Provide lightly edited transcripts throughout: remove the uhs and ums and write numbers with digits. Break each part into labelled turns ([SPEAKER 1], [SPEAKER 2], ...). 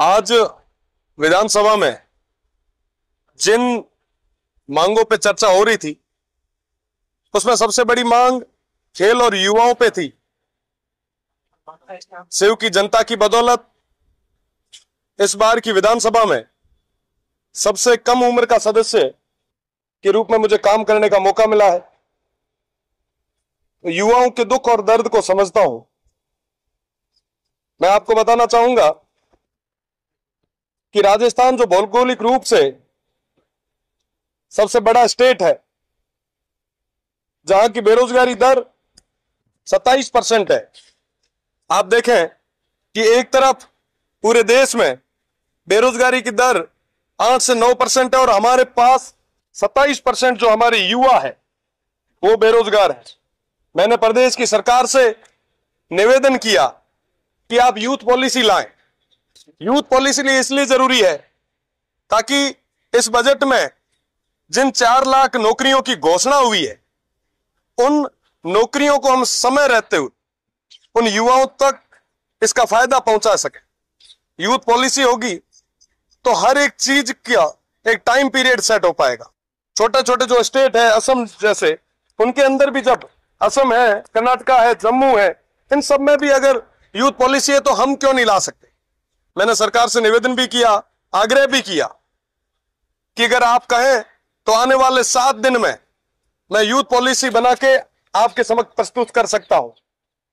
[SPEAKER 1] आज विधानसभा में जिन मांगों पे चर्चा हो रही थी उसमें सबसे बड़ी मांग खेल और युवाओं पे थी। शिव की जनता की बदौलत इस बार की विधानसभा में सबसे कम उम्र का सदस्य के रूप में मुझे काम करने का मौका मिला है। तो युवाओं के दुख और दर्द को समझता हूं। मैं आपको बताना चाहूंगा कि राजस्थान जो भौगोलिक रूप से सबसे बड़ा स्टेट है, जहां की बेरोजगारी दर 27% है। आप देखें कि एक तरफ पूरे देश में बेरोजगारी की दर 8 से 9% है और हमारे पास 27% जो हमारे युवा है वो बेरोजगार है। मैंने प्रदेश की सरकार से निवेदन किया कि आप यूथ पॉलिसी लाएं। यूथ पॉलिसी इसलिए जरूरी है ताकि इस बजट में जिन 4 लाख नौकरियों की घोषणा हुई है, उन नौकरियों को हम समय रहते हुए उन युवाओं तक इसका फायदा पहुंचा सके। यूथ पॉलिसी होगी तो हर एक चीज का एक टाइम पीरियड सेट हो पाएगा। छोटे छोटे जो स्टेट है, असम जैसे, उनके अंदर भी जब असम है, कर्नाटका है, जम्मू है, इन सब में भी अगर यूथ पॉलिसी है तो हम क्यों नहीं ला सकते। मैंने सरकार से निवेदन भी किया, आग्रह भी किया कि अगर आप कहें तो आने वाले 7 दिन में मैं यूथ पॉलिसी बना के आपके समक्ष प्रस्तुत कर सकता हूं।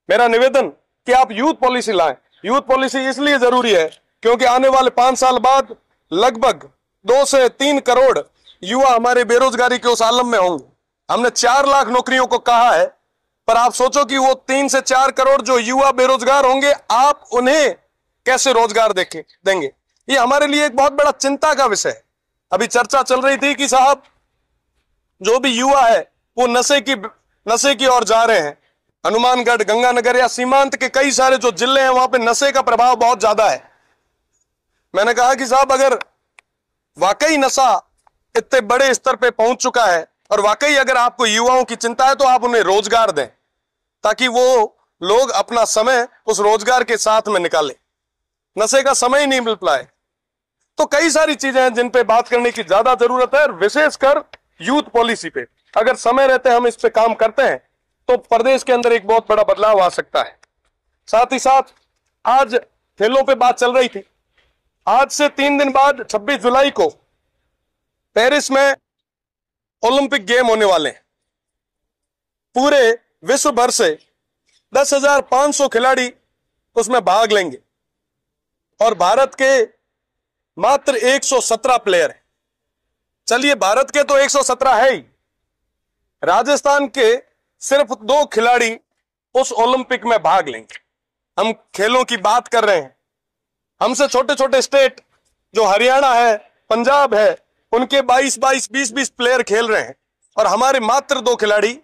[SPEAKER 1] मेरा निवेदन कि आप यूथ पॉलिसी लाएं। यूथ पॉलिसी इसलिए जरूरी है क्योंकि आने वाले 5 साल बाद लगभग 2 से 3 करोड़ युवा हमारे बेरोजगारी के उस आलम में होंगे। हमने 4 लाख नौकरियों को कहा है, पर आप सोचो कि वो 3 से 4 करोड़ जो युवा बेरोजगार होंगे, आप उन्हें कैसे रोजगार देंगे। ये हमारे लिए एक बहुत बड़ा चिंता का विषय है। अभी चर्चा चल रही थी कि साहब जो भी युवा है वो नशे की ओर जा रहे हैं। हनुमानगढ़, गंगानगर या सीमांत के कई सारे जो जिले हैं वहां पे नशे का प्रभाव बहुत ज्यादा है। मैंने कहा कि साहब अगर वाकई नशा इतने बड़े स्तर पे पहुंच चुका है और वाकई अगर आपको युवाओं की चिंता है तो आप उन्हें रोजगार दें ताकि वो लोग अपना समय उस रोजगार के साथ में निकालें। नशे का समय ही नहीं मिल पाए तो कई सारी चीजें हैं जिन पे बात करने की ज्यादा जरूरत है, विशेषकर यूथ पॉलिसी पे। अगर समय रहते हम इस पे काम करते हैं तो प्रदेश के अंदर एक बहुत बड़ा बदलाव आ सकता है। साथ ही साथ आज खेलों पे बात चल रही थी। आज से 3 दिन बाद 26 जुलाई को पेरिस में ओलंपिक गेम होने वाले हैं। पूरे विश्व भर से 10,500 खिलाड़ी उसमें भाग लेंगे और भारत के मात्र 117 प्लेयर हैं। चलिए, भारत के तो 117 है ही, राजस्थान के सिर्फ 2 खिलाड़ी उस ओलंपिक में भाग लेंगे। हम खेलों की बात कर रहे हैं। हमसे छोटे छोटे स्टेट जो हरियाणा है, पंजाब है, उनके 22-22, 20-20 प्लेयर खेल रहे हैं और हमारे मात्र 2 खिलाड़ी।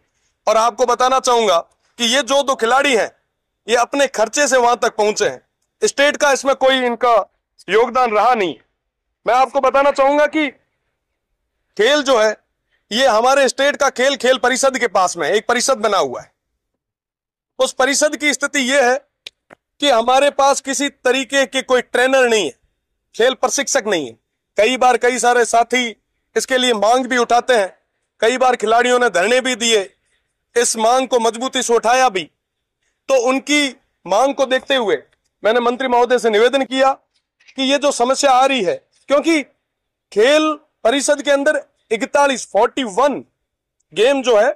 [SPEAKER 1] और आपको बताना चाहूंगा कि ये जो 2 खिलाड़ी हैं ये अपने खर्चे से वहां तक पहुंचे हैं। स्टेट का इसमें कोई इनका योगदान रहा नहीं। मैं आपको बताना चाहूंगा कि खेल जो है ये हमारे स्टेट का खेल परिषद के पास में एक परिषद बना हुआ है। उस परिषद की स्थिति यह है कि हमारे पास किसी तरीके के कोई ट्रेनर नहीं है, खेल प्रशिक्षक नहीं है। कई बार कई सारे साथी इसके लिए मांग भी उठाते हैं, कई बार खिलाड़ियों ने धरने भी दिए, इस मांग को मजबूती से उठाया भी। तो उनकी मांग को देखते हुए मैंने मंत्री महोदय से निवेदन किया कि ये जो समस्या आ रही है, क्योंकि खेल परिषद के अंदर 41 गेम जो है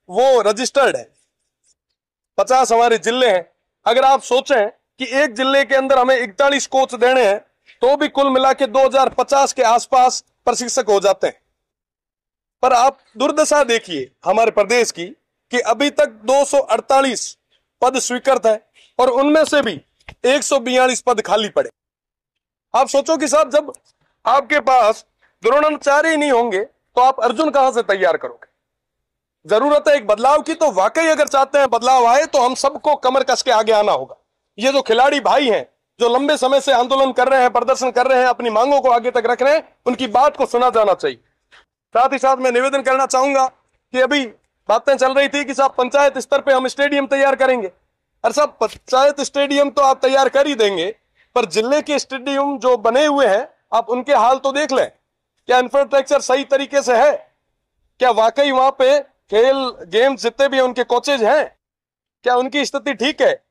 [SPEAKER 1] वो रजिस्टर्ड है, 50 हमारे जिले हैं। अगर आप सोचें कि एक जिले के अंदर हमें 41 कोच देने हैं तो भी कुल मिला के 2050 के आसपास प्रशिक्षक हो जाते हैं। पर आप दुर्दशा देखिए हमारे प्रदेश की कि अभी तक 248 पद स्वीकृत है और उनमें से भी 142 पद खाली पड़े। आप सोचो कि साहब जब आपके पास द्रोणाचार्य ही नहीं होंगे तो आप अर्जुन कहां से तैयार करोगे। जरूरत है एक बदलाव की। तो वाकई अगर चाहते हैं बदलाव आए तो हम सबको कमर कस के आगे आना होगा। ये जो खिलाड़ी भाई हैं जो लंबे समय से आंदोलन कर रहे हैं, प्रदर्शन कर रहे हैं, अपनी मांगों को आगे तक रख रहे हैं, उनकी बात को सुना जाना चाहिए। साथ ही साथ मैं निवेदन करना चाहूंगा कि अभी बातें चल रही थी कि साहब पंचायत स्तर पे हम स्टेडियम तैयार करेंगे। और साहब पंचायत स्टेडियम तो आप तैयार कर ही देंगे, पर जिले के स्टेडियम जो बने हुए हैं आप उनके हाल तो देख लें। क्या इंफ्रास्ट्रक्चर सही तरीके से है? क्या वाकई वहां पे खेल गेम्स जितने भी उनके कोचेज हैं, क्या उनकी स्थिति ठीक है?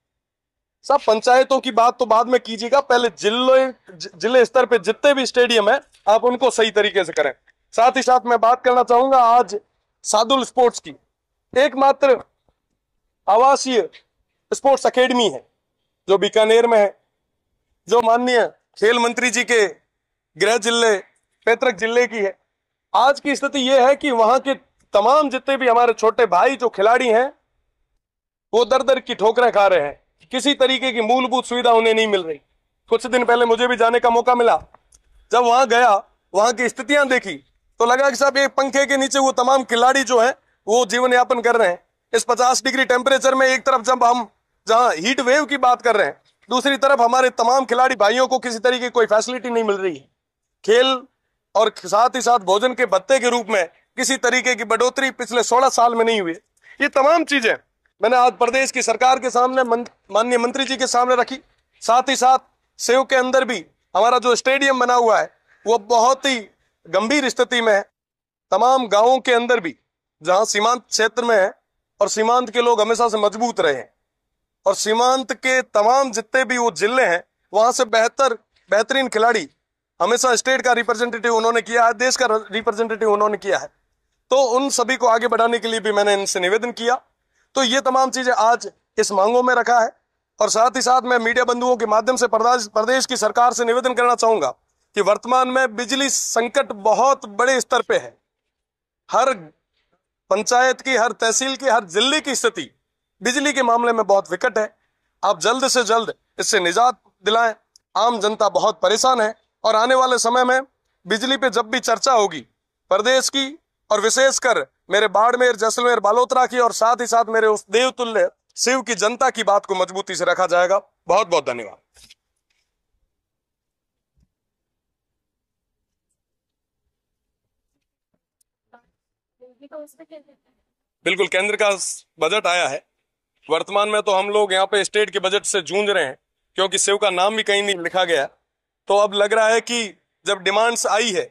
[SPEAKER 1] सब पंचायतों की बात तो बाद में कीजिएगा, पहले जिले स्तर पे जितने भी स्टेडियम है आप उनको सही तरीके से करें। साथ ही साथ मैं बात करना चाहूंगा आज सादुल स्पोर्ट्स की। एकमात्र आवासीय स्पोर्ट्स एकेडमी है जो बीकानेर में है, जो माननीय खेल मंत्री जी के गृह जिले पैतृक जिले की है। आज की स्थिति यह है कि वहां के तमाम जितने भी हमारे छोटे भाई जो खिलाड़ी हैं वो दर दर की ठोकरें खा रहे हैं, किसी तरीके की मूलभूत सुविधा उन्हें नहीं मिल रही। कुछ दिन पहले मुझे भी जाने का मौका मिला, जब वहां गया वहां की स्थितियां देखी तो लगा कि साहब एक पंखे के नीचे वो तमाम खिलाड़ी जो है वो जीवन यापन कर रहे हैं। इस 50 डिग्री टेम्परेचर में एक तरफ जब हम जहां हीट वेव की बात कर रहे हैं, दूसरी तरफ हमारे तमाम खिलाड़ी भाइयों को किसी तरीके की कोई फैसिलिटी नहीं मिल रही है। खेल और साथ ही साथ भोजन के भत्ते के रूप में किसी तरीके की बढ़ोतरी पिछले 16 साल में नहीं हुई। ये तमाम चीजें मैंने आज प्रदेश की सरकार के सामने माननीय मंत्री जी के सामने रखी। साथ ही साथ सेव के अंदर भी हमारा जो स्टेडियम बना हुआ है वो बहुत ही गंभीर स्थिति में है। तमाम गांवों के अंदर भी जहां सीमांत क्षेत्र में है और सीमांत के लोग हमेशा से मजबूत रहे हैं और सीमांत के तमाम जितने भी वो जिले हैं वहां से बेहतरीन खिलाड़ी हमेशा स्टेट का रिप्रेजेंटेटिव उन्होंने किया है, देश का रिप्रेजेंटेटिव उन्होंने किया है। तो उन सभी को आगे बढ़ाने के लिए भी मैंने इनसे निवेदन किया। तो ये तमाम चीजें आज इस मांगों में रखा है। और साथ ही साथ मैं मीडिया बंधुओं के माध्यम से प्रदेश की सरकार से निवेदन करना चाहूंगा कि वर्तमान में बिजली संकट बहुत बड़े स्तर पे है। हर पंचायत की, हर तहसील की, हर जिले की स्थिति बिजली के मामले में बहुत विकट है। आप जल्द से जल्द इससे निजात दिलाएं। आम जनता बहुत परेशान है और आने वाले समय में बिजली पे जब भी चर्चा होगी प्रदेश की और विशेषकर मेरे बाड़मेर, जैसलमेर, बालोतरा की और साथ ही साथ मेरे उस देवतुल्य शिव की जनता की बात को मजबूती से रखा जाएगा। बहुत बहुत धन्यवाद। बिल्कुल, केंद्र का बजट आया है। वर्तमान में तो हम लोग यहाँ पे स्टेट के बजट से जूझ रहे हैं क्योंकि शिव का नाम भी कहीं नहीं लिखा गया। तो अब लग रहा है कि जब डिमांड्स आई है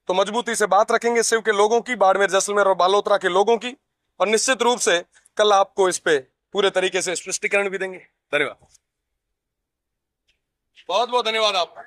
[SPEAKER 1] तो मजबूती से बात रखेंगे शिव के लोगों की, बाड़मेर, जैसलमेर और बालोतरा के लोगों की, और निश्चित रूप से कल आपको इस पे पूरे तरीके से स्पष्टीकरण भी देंगे। धन्यवाद, बहुत बहुत धन्यवाद आपका।